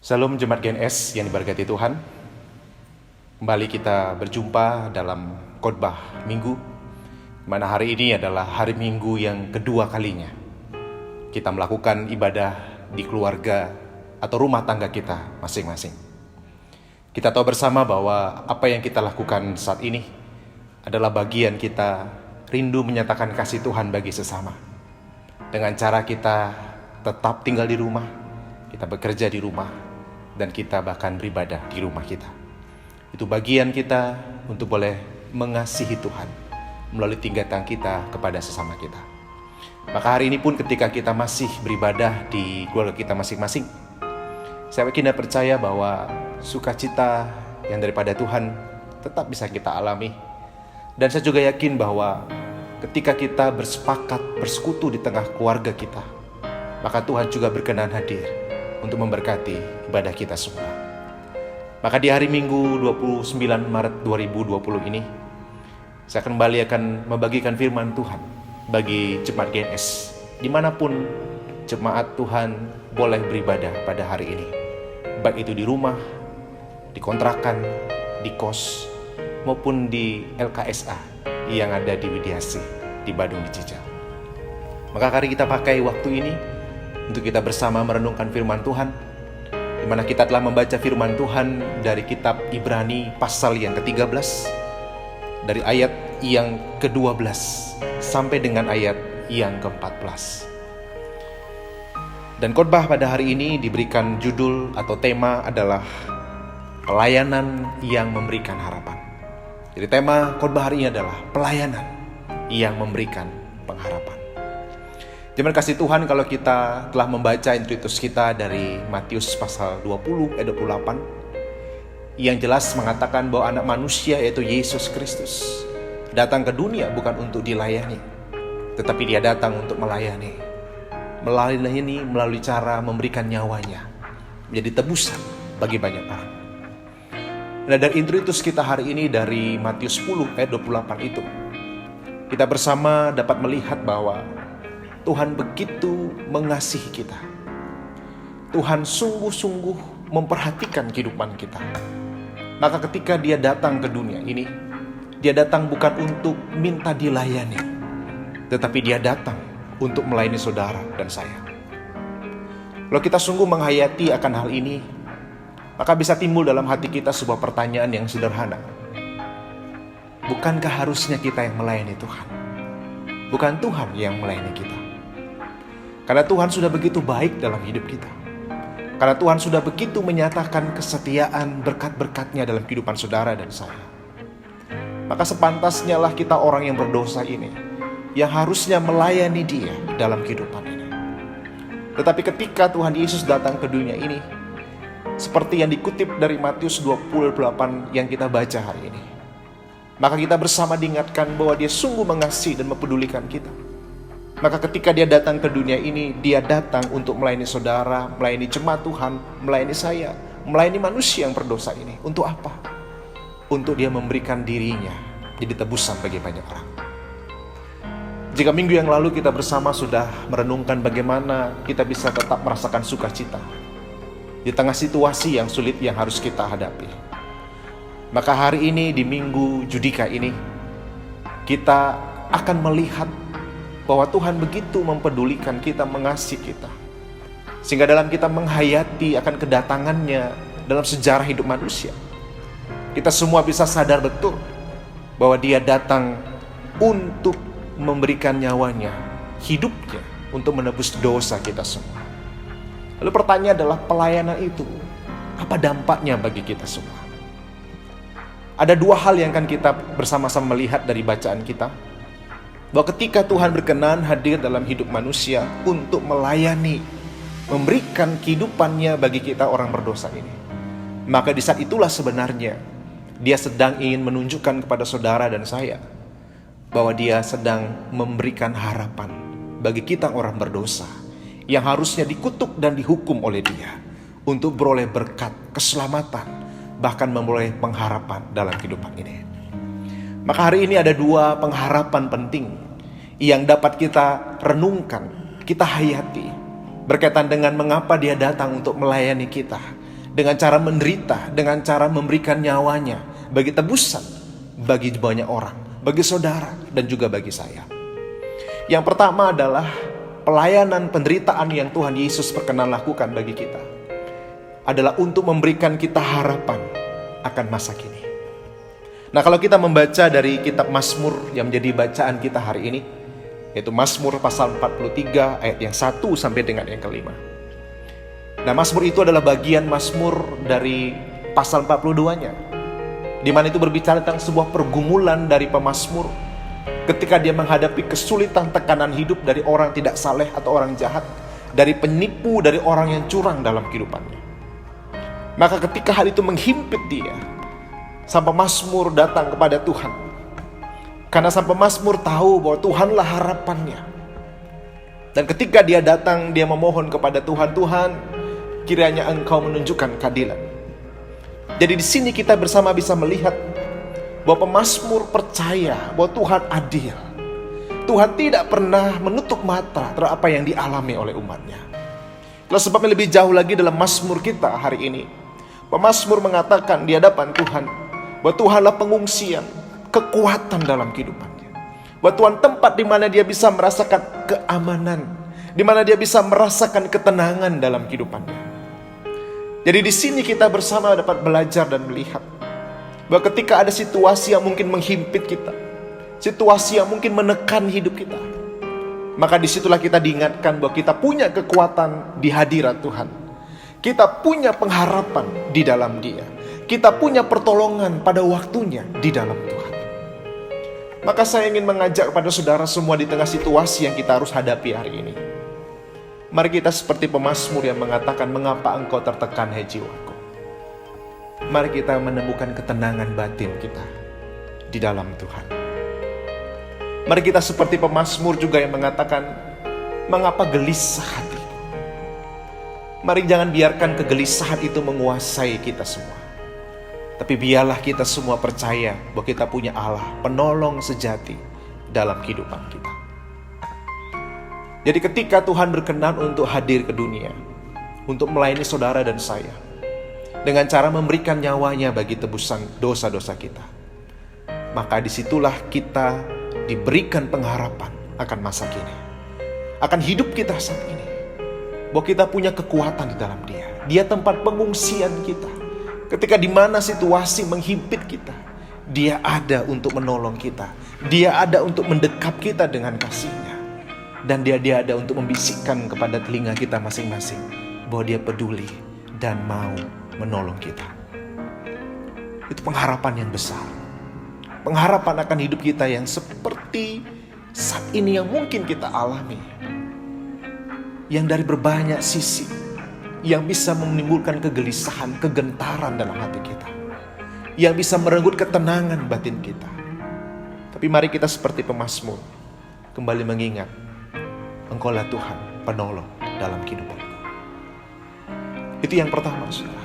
Salam Jemaat GNS yang diberkati Tuhan. Kembali kita berjumpa dalam khotbah minggu, mana hari ini adalah hari minggu yang kedua kalinya kita melakukan ibadah di keluarga atau rumah tangga kita masing-masing. Kita tahu bersama bahwa apa yang kita lakukan saat ini adalah bagian kita rindu menyatakan kasih Tuhan bagi sesama. Dengan cara kita tetap tinggal di rumah, kita bekerja di rumah, dan kita bahkan beribadah di rumah kita. Itu bagian kita untuk boleh mengasihi Tuhan melalui tindakan kita kepada sesama kita. Maka hari ini pun ketika kita masih beribadah di keluarga kita masing-masing, saya yakin dan percaya bahwa sukacita yang daripada Tuhan tetap bisa kita alami. Dan saya juga yakin bahwa ketika kita bersepakat bersekutu di tengah keluarga kita, maka Tuhan juga berkenan hadir untuk memberkati ibadah kita semua. Maka di hari Minggu 29 Maret 2020 ini, saya kembali akan membagikan firman Tuhan bagi jemaat GNS dimanapun jemaat Tuhan boleh beribadah pada hari ini, baik itu di rumah, di kontrakan, di kos, maupun di LKSA yang ada di Widyasi, di Badung, di Cijal. Maka mari kita pakai waktu ini untuk kita bersama merenungkan firman Tuhan, di mana kita telah membaca firman Tuhan dari kitab Ibrani pasal yang ke-13, dari ayat yang ke-12 sampai dengan ayat yang ke-14. Dan khotbah pada hari ini diberikan judul atau tema adalah pelayanan yang memberikan harapan. Jadi tema khotbah hari ini adalah pelayanan yang memberikan pengharapan. Terima kasih Tuhan kalau kita telah membaca introitus kita dari Matius pasal 20 ayat 28 yang jelas mengatakan bahwa anak manusia yaitu Yesus Kristus datang ke dunia bukan untuk dilayani, tetapi dia datang untuk melayani melalui cara memberikan nyawanya menjadi tebusan bagi banyak orang. Nah, dari introitus kita hari ini dari Matius 10 ayat 28 itu, kita bersama dapat melihat bahwa Tuhan begitu mengasihi kita. Tuhan sungguh-sungguh memperhatikan kehidupan kita. Maka ketika dia datang ke dunia ini, dia datang bukan untuk minta dilayani, tetapi dia datang untuk melayani saudara dan saya. Kalau kita sungguh menghayati akan hal ini, maka bisa timbul dalam hati kita sebuah pertanyaan yang sederhana. Bukankah harusnya kita yang melayani Tuhan? Bukan Tuhan yang melayani kita? Karena Tuhan sudah begitu baik dalam hidup kita. Karena Tuhan sudah begitu menyatakan kesetiaan berkat-berkatnya dalam kehidupan saudara dan saya. Maka sepantasnya lah kita orang yang berdosa ini yang harusnya melayani dia dalam kehidupan ini. Tetapi ketika Tuhan Yesus datang ke dunia ini, seperti yang dikutip dari Matius 28 yang kita baca hari ini, maka kita bersama diingatkan bahwa dia sungguh mengasihi dan mempedulikan kita. Maka ketika dia datang ke dunia ini, dia datang untuk melayani saudara, melayani jemaat Tuhan, melayani saya, melayani manusia yang berdosa ini. Untuk apa? Untuk dia memberikan dirinya jadi tebusan bagi banyak orang. Jika minggu yang lalu kita bersama sudah merenungkan bagaimana kita bisa tetap merasakan sukacita di tengah situasi yang sulit yang harus kita hadapi, maka hari ini di minggu Judika ini kita akan melihat bahwa Tuhan begitu mempedulikan kita, mengasihi kita, sehingga dalam kita menghayati akan kedatangannya dalam sejarah hidup manusia, kita semua bisa sadar betul bahwa dia datang untuk memberikan nyawanya, hidupnya untuk menebus dosa kita semua. Lalu pertanyaan adalah, pelayanan itu apa dampaknya bagi kita semua? Ada dua hal yang akan kita bersama-sama melihat dari bacaan kita, bahwa ketika Tuhan berkenan hadir dalam hidup manusia untuk melayani, memberikan kehidupannya bagi kita orang berdosa ini, maka di saat itulah sebenarnya dia sedang ingin menunjukkan kepada saudara dan saya bahwa dia sedang memberikan harapan bagi kita orang berdosa yang harusnya dikutuk dan dihukum oleh dia untuk beroleh berkat, keselamatan, bahkan memperoleh pengharapan dalam kehidupan ini. Maka hari ini ada dua pengharapan penting yang dapat kita renungkan, kita hayati, berkaitan dengan mengapa dia datang untuk melayani kita dengan cara menderita, dengan cara memberikan nyawanya bagi tebusan, bagi banyak orang, bagi saudara, dan juga bagi saya. Yang pertama adalah pelayanan penderitaan yang Tuhan Yesus berkenan lakukan bagi kita adalah untuk memberikan kita harapan akan masa kini. Nah, kalau kita membaca dari kitab Mazmur yang menjadi bacaan kita hari ini, yaitu Mazmur pasal 43 ayat yang 1 sampai dengan yang kelima. Nah, Mazmur itu adalah bagian Mazmur dari pasal 42-nya, di mana itu berbicara tentang sebuah pergumulan dari pemazmur ketika dia menghadapi kesulitan tekanan hidup dari orang tidak saleh atau orang jahat, dari penipu, dari orang yang curang dalam kehidupannya. Maka ketika hal itu menghimpit dia, sang pemazmur datang kepada Tuhan. Karena sang pemazmur tahu bahwa Tuhanlah harapannya. Dan ketika dia datang, dia memohon kepada Tuhan, Tuhan, kiranya Engkau menunjukkan keadilan. Jadi di sini kita bersama bisa melihat bahwa pemazmur percaya bahwa Tuhan adil. Tuhan tidak pernah menutup mata terhadap apa yang dialami oleh umatnya. Kalau sebabnya lebih jauh lagi dalam Mazmur kita hari ini, pemazmur mengatakan di hadapan Tuhan bahwa Tuhanlah pengungsian, kekuatan dalam kehidupannya. Bahwa Tuhan tempat di mana dia bisa merasakan keamanan, di mana dia bisa merasakan ketenangan dalam kehidupannya. Jadi di sini kita bersama dapat belajar dan melihat bahwa ketika ada situasi yang mungkin menghimpit kita, situasi yang mungkin menekan hidup kita, maka disitulah kita diingatkan bahwa kita punya kekuatan di hadirat Tuhan. Kita punya pengharapan di dalam Dia. Kita punya pertolongan pada waktunya di dalam Tuhan. Maka saya ingin mengajak kepada saudara semua di tengah situasi yang kita harus hadapi hari ini, mari kita seperti pemazmur yang mengatakan, mengapa engkau tertekan hai jiwaku. Mari kita menemukan ketenangan batin kita di dalam Tuhan. Mari kita seperti pemazmur juga yang mengatakan, mengapa gelisah hati. Mari jangan biarkan kegelisahan itu menguasai kita semua. Tapi biarlah kita semua percaya bahwa kita punya Allah, penolong sejati dalam kehidupan kita. Jadi ketika Tuhan berkenan untuk hadir ke dunia, untuk melayani saudara dan saya, dengan cara memberikan nyawanya bagi tebusan dosa-dosa kita, maka disitulah kita diberikan pengharapan akan masa kini, akan hidup kita saat ini, bahwa kita punya kekuatan di dalam Dia. Dia tempat pengungsian kita. Ketika di mana situasi menghimpit kita, Dia ada untuk menolong kita. Dia ada untuk mendekap kita dengan kasih-Nya. Dan Dia ada untuk membisikkan kepada telinga kita masing-masing bahwa Dia peduli dan mau menolong kita. Itu pengharapan yang besar. Pengharapan akan hidup kita yang seperti saat ini yang mungkin kita alami, yang dari berbanyak sisi, yang bisa menimbulkan kegelisahan, kegentaran dalam hati kita, yang bisa merenggut ketenangan batin kita. Tapi mari kita seperti pemazmur kembali mengingat, Engkaulah Tuhan penolong dalam kehidupanku. Itu yang pertama, saudara.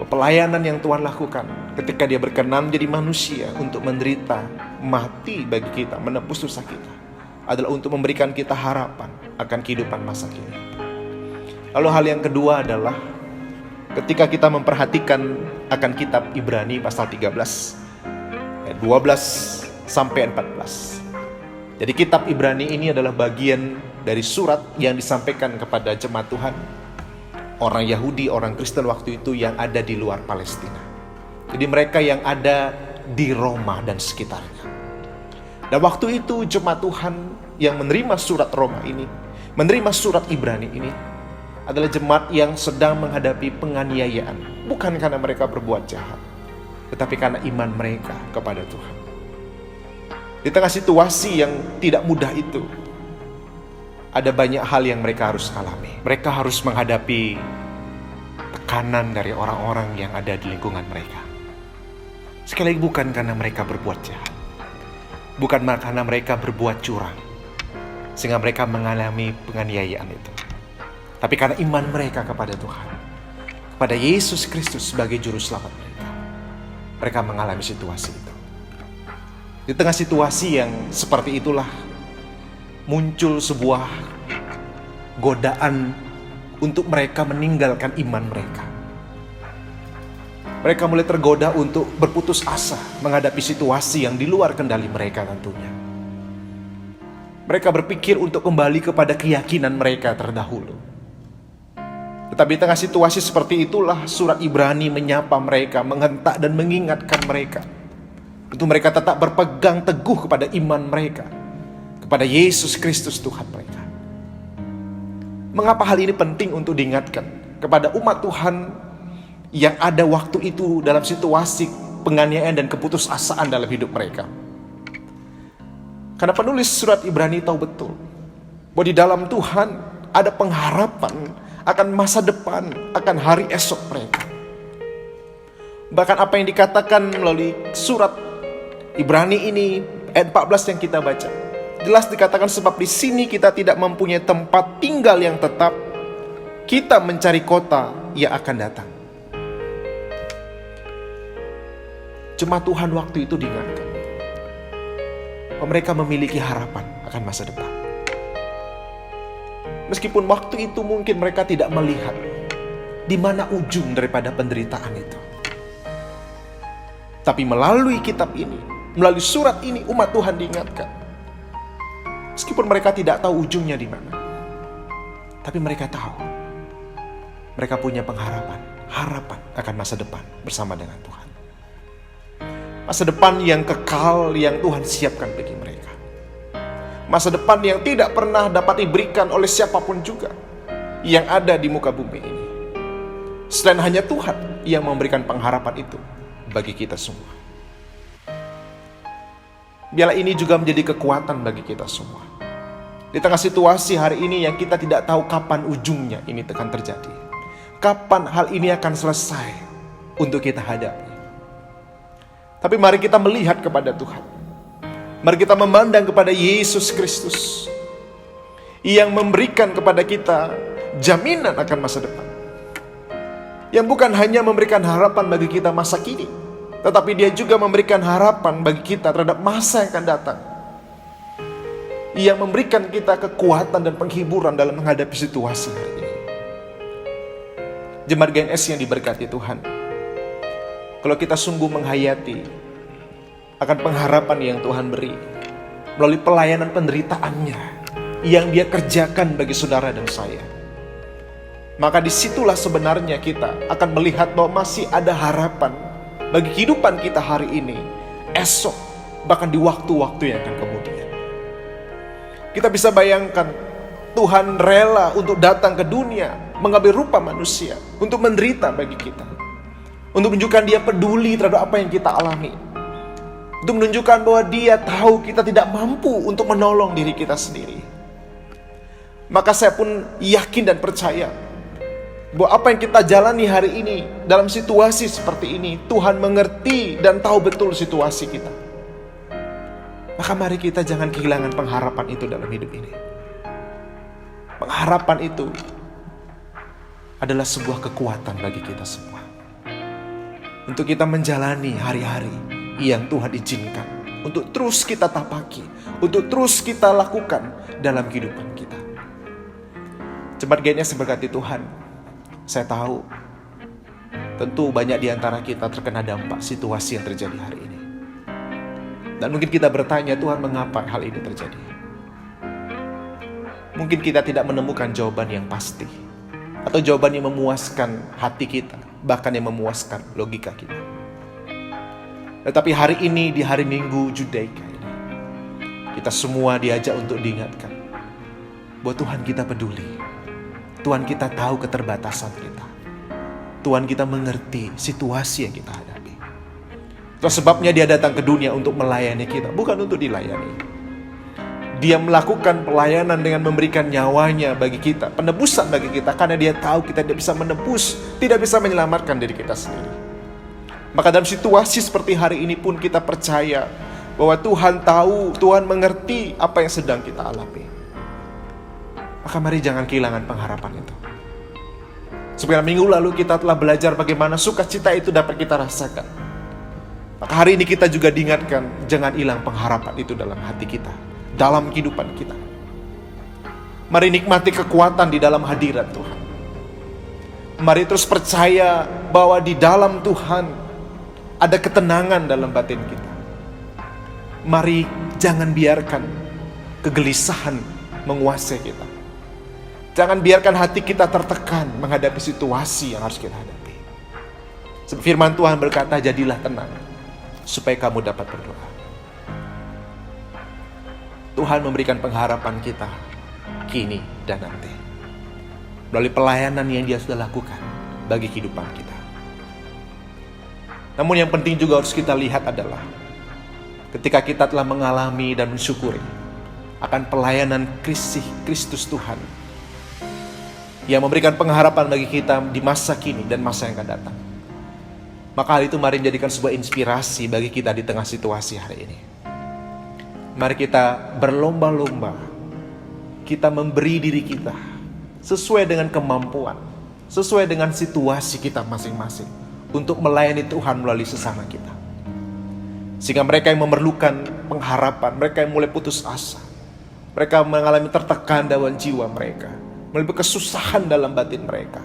Pelayanan yang Tuhan lakukan ketika Dia berkenan menjadi manusia untuk menderita, mati bagi kita, menebus dosa kita, adalah untuk memberikan kita harapan akan kehidupan masa kini. Lalu hal yang kedua adalah ketika kita memperhatikan akan kitab Ibrani pasal 13 ayat 12 sampai 14. Jadi kitab Ibrani ini adalah bagian dari surat yang disampaikan kepada jemaat Tuhan, orang Yahudi, orang Kristen waktu itu yang ada di luar Palestina. Jadi mereka yang ada di Roma dan sekitarnya. Dan waktu itu jemaat Tuhan yang menerima surat Roma ini, menerima surat Ibrani ini, adalah jemaat yang sedang menghadapi penganiayaan. Bukan karena mereka berbuat jahat, tetapi karena iman mereka kepada Tuhan. Di tengah situasi yang tidak mudah itu, ada banyak hal yang mereka harus alami. Mereka harus menghadapi tekanan dari orang-orang yang ada di lingkungan mereka. Sekali lagi, bukan karena mereka berbuat jahat, bukan karena mereka berbuat curang sehingga mereka mengalami penganiayaan itu, tapi karena iman mereka kepada Tuhan, kepada Yesus Kristus sebagai juru selamat mereka. Mereka mengalami situasi itu. Di tengah situasi yang seperti itulah muncul sebuah godaan untuk mereka meninggalkan iman mereka. Mereka mulai tergoda untuk berputus asa menghadapi situasi yang di luar kendali mereka tentunya. Mereka berpikir untuk kembali kepada keyakinan mereka terdahulu. Tetapi di tengah situasi seperti itulah surat Ibrani menyapa mereka, menghentak dan mengingatkan mereka untuk mereka tetap berpegang teguh kepada iman mereka, kepada Yesus Kristus Tuhan mereka. Mengapa hal ini penting untuk diingatkan kepada umat Tuhan yang ada waktu itu dalam situasi penganiayaan dan keputusasaan dalam hidup mereka? Karena penulis surat Ibrani tahu betul bahwa di dalam Tuhan ada pengharapan akan masa depan, akan hari esok mereka. Bahkan apa yang dikatakan melalui surat Ibrani ini ayat 14 yang kita baca, jelas dikatakan, sebab di sini kita tidak mempunyai tempat tinggal yang tetap, kita mencari kota yang akan datang. Jemaat Tuhan waktu itu diingatkan bahwa mereka memiliki harapan akan masa depan. Meskipun waktu itu mungkin mereka tidak melihat di mana ujung daripada penderitaan itu. Tapi melalui kitab ini, melalui surat ini, umat Tuhan diingatkan. Meskipun mereka tidak tahu ujungnya di mana, tapi mereka tahu mereka punya pengharapan, harapan akan masa depan bersama dengan Tuhan. Masa depan yang kekal yang Tuhan siapkan bagi mereka. Masa depan yang tidak pernah dapat diberikan oleh siapapun juga yang ada di muka bumi ini. Selain hanya Tuhan yang memberikan pengharapan itu bagi kita semua. Biarlah ini juga menjadi kekuatan bagi kita semua. Di tengah situasi hari ini yang kita tidak tahu kapan ujungnya ini akan terjadi. Kapan hal ini akan selesai untuk kita hadapi. Tapi mari kita melihat kepada Tuhan. Mari kita memandang kepada Yesus Kristus yang memberikan kepada kita jaminan akan masa depan. Yang bukan hanya memberikan harapan bagi kita masa kini, tetapi Dia juga memberikan harapan bagi kita terhadap masa yang akan datang. Yang memberikan kita kekuatan dan penghiburan dalam menghadapi situasi hari ini. Jemaat GNS yang diberkati Tuhan, kalau kita sungguh menghayati akan pengharapan yang Tuhan beri melalui pelayanan penderitaannya yang Dia kerjakan bagi saudara dan saya, maka disitulah sebenarnya kita akan melihat bahwa masih ada harapan bagi kehidupan kita hari ini, esok, bahkan di waktu-waktu yang akan kemudian. Kita bisa bayangkan Tuhan rela untuk datang ke dunia, mengambil rupa manusia untuk menderita bagi kita, untuk menunjukkan Dia peduli terhadap apa yang kita alami, untuk menunjukkan bahwa Dia tahu kita tidak mampu untuk menolong diri kita sendiri. Maka saya pun yakin dan percaya bahwa apa yang kita jalani hari ini dalam situasi seperti ini, Tuhan mengerti dan tahu betul situasi kita. Maka mari kita jangan kehilangan pengharapan itu dalam hidup ini. Pengharapan itu adalah sebuah kekuatan bagi kita semua, untuk kita menjalani hari-hari yang Tuhan izinkan, untuk terus kita tapaki, untuk terus kita lakukan dalam kehidupan kita. Jemaat GNS berkati Tuhan, saya tahu tentu banyak di antara kita terkena dampak situasi yang terjadi hari ini. Dan mungkin kita bertanya, Tuhan, mengapa hal ini terjadi? Mungkin kita tidak menemukan jawaban yang pasti, atau jawaban yang memuaskan hati kita, bahkan yang memuaskan logika kita. Tetapi hari ini, di hari Minggu Judaika ini, kita semua diajak untuk diingatkan bahwa Tuhan kita peduli. Tuhan kita tahu keterbatasan kita. Tuhan kita mengerti situasi yang kita hadapi. Itulah sebabnya Dia datang ke dunia untuk melayani kita, bukan untuk dilayani. Dia melakukan pelayanan dengan memberikan nyawanya bagi kita, penebusan bagi kita, karena Dia tahu kita tidak bisa menebus, tidak bisa menyelamatkan diri kita sendiri. Maka dalam situasi seperti hari ini pun kita percaya bahwa Tuhan tahu, Tuhan mengerti apa yang sedang kita alami. Maka mari jangan kehilangan pengharapan itu. Sebenarnya minggu lalu kita telah belajar bagaimana sukacita itu dapat kita rasakan. Maka hari ini kita juga diingatkan, jangan hilang pengharapan itu dalam hati kita, dalam kehidupan kita. Mari nikmati kekuatan di dalam hadirat Tuhan. Mari terus percaya bahwa di dalam Tuhan ada ketenangan dalam batin kita. Mari jangan biarkan kegelisahan menguasai kita. Jangan biarkan hati kita tertekan menghadapi situasi yang harus kita hadapi. Sebab firman Tuhan berkata, jadilah tenang supaya kamu dapat berdoa. Tuhan memberikan pengharapan kita kini dan nanti melalui pelayanan yang Dia sudah lakukan bagi kehidupan kita. Namun yang penting juga harus kita lihat adalah ketika kita telah mengalami dan mensyukuri akan pelayanan Kristus Tuhan yang memberikan pengharapan bagi kita di masa kini dan masa yang akan datang, maka hal itu mari menjadikan sebuah inspirasi bagi kita di tengah situasi hari ini. Mari kita berlomba-lomba, kita memberi diri kita sesuai dengan kemampuan, sesuai dengan situasi kita masing-masing untuk melayani Tuhan melalui sesama kita. Sehingga mereka yang memerlukan pengharapan, mereka yang mulai putus asa, mereka mengalami tertekan dalam jiwa mereka, melalui kesusahan dalam batin mereka,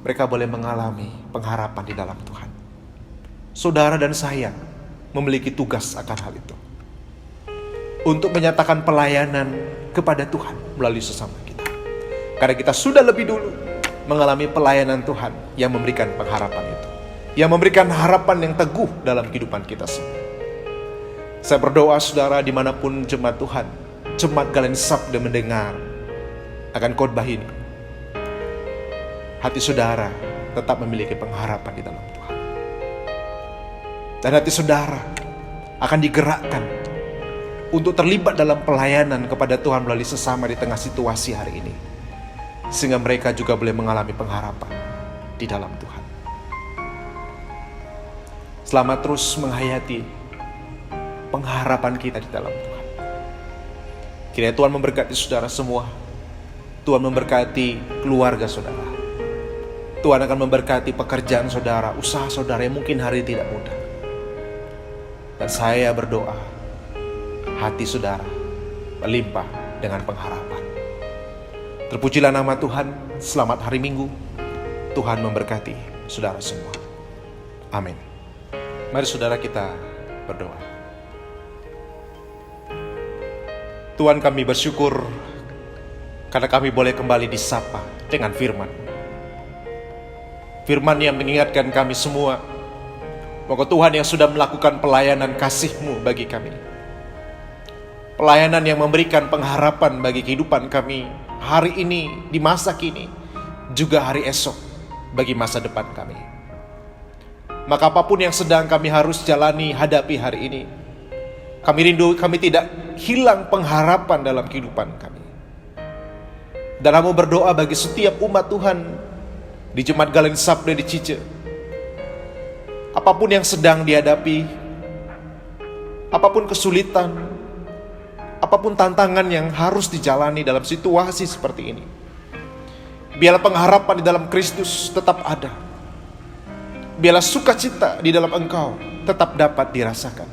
mereka boleh mengalami pengharapan di dalam Tuhan. Saudara dan saya memiliki tugas akan hal itu, untuk menyatakan pelayanan kepada Tuhan melalui sesama kita. Karena kita sudah lebih dulu mengalami pelayanan Tuhan yang memberikan pengharapan itu, yang memberikan harapan yang teguh dalam kehidupan kita semua. Saya berdoa saudara dimanapun jemaat Tuhan, jemaat Galen Sabda mendengar akan khotbah ini, hati saudara tetap memiliki pengharapan di dalam Tuhan. Dan hati saudara akan digerakkan untuk terlibat dalam pelayanan kepada Tuhan melalui sesama di tengah situasi hari ini, sehingga mereka juga boleh mengalami pengharapan di dalam Tuhan. Selamat terus menghayati pengharapan kita di dalam Tuhan. Kiranya Tuhan memberkati saudara semua. Tuhan memberkati keluarga saudara. Tuhan akan memberkati pekerjaan saudara, usaha saudara yang mungkin hari ini tidak mudah. Dan saya berdoa, hati saudara melimpah dengan pengharapan. Terpujilah nama Tuhan. Selamat hari Minggu. Tuhan memberkati saudara semua. Amin. Mari saudara kita berdoa. Tuhan, kami bersyukur karena kami boleh kembali disapa dengan firman. Firman yang mengingatkan kami semua bahwa Tuhan yang sudah melakukan pelayanan kasih-Mu bagi kami. Pelayanan yang memberikan pengharapan bagi kehidupan kami hari ini, di masa kini, juga hari esok, bagi masa depan kami. Maka apapun yang sedang kami harus jalani, hadapi hari ini, kami rindu, kami tidak hilang pengharapan dalam kehidupan kami. Dan kami berdoa bagi setiap umat Tuhan di Jemaat Galen Sabda di Cice. Apapun yang sedang dihadapi, apapun kesulitan, apapun tantangan yang harus dijalani dalam situasi seperti ini, biarlah pengharapan di dalam Kristus tetap ada. Biarlah sukacita di dalam Engkau tetap dapat dirasakan.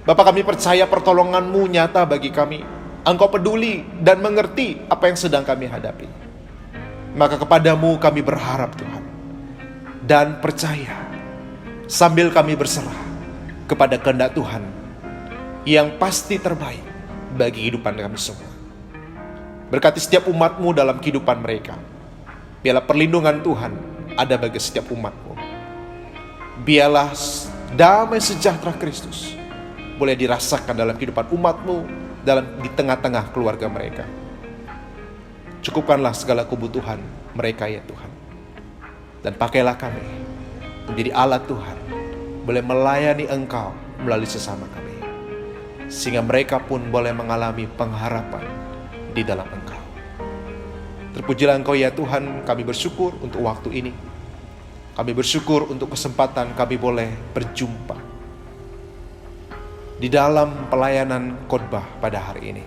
Bapa, kami percaya pertolongan-Mu nyata bagi kami. Engkau peduli dan mengerti apa yang sedang kami hadapi. Maka kepadamu kami berharap Tuhan, dan percaya sambil kami berserah kepada kehendak Tuhan yang pasti terbaik bagi kehidupan kami semua. Berkati setiap umat-Mu dalam kehidupan mereka. Biarlah perlindungan Tuhan ada bagi setiap umat-Mu. Biarlah damai sejahtera Kristus boleh dirasakan dalam kehidupan umat-Mu, di tengah-tengah keluarga mereka. Cukupkanlah segala kebutuhan mereka ya Tuhan. Dan pakailah kami menjadi alat Tuhan, boleh melayani Engkau melalui sesama kami, sehingga mereka pun boleh mengalami pengharapan di dalam Engkau. Terpujilah Engkau ya Tuhan. Kami bersyukur untuk waktu ini. Kami bersyukur untuk kesempatan kami boleh berjumpa di dalam pelayanan khotbah pada hari ini.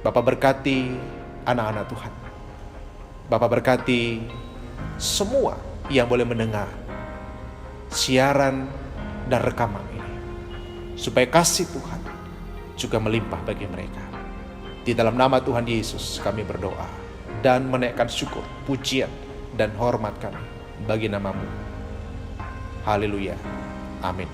Bapa berkati anak-anak Tuhan. Bapa berkati semua yang boleh mendengar siaran dan rekaman ini, supaya kasih Tuhan juga melimpah bagi mereka. Di dalam nama Tuhan Yesus kami berdoa dan menaikkan syukur, pujian, dan hormat kami bagi nama-Mu. Haleluya. Amin.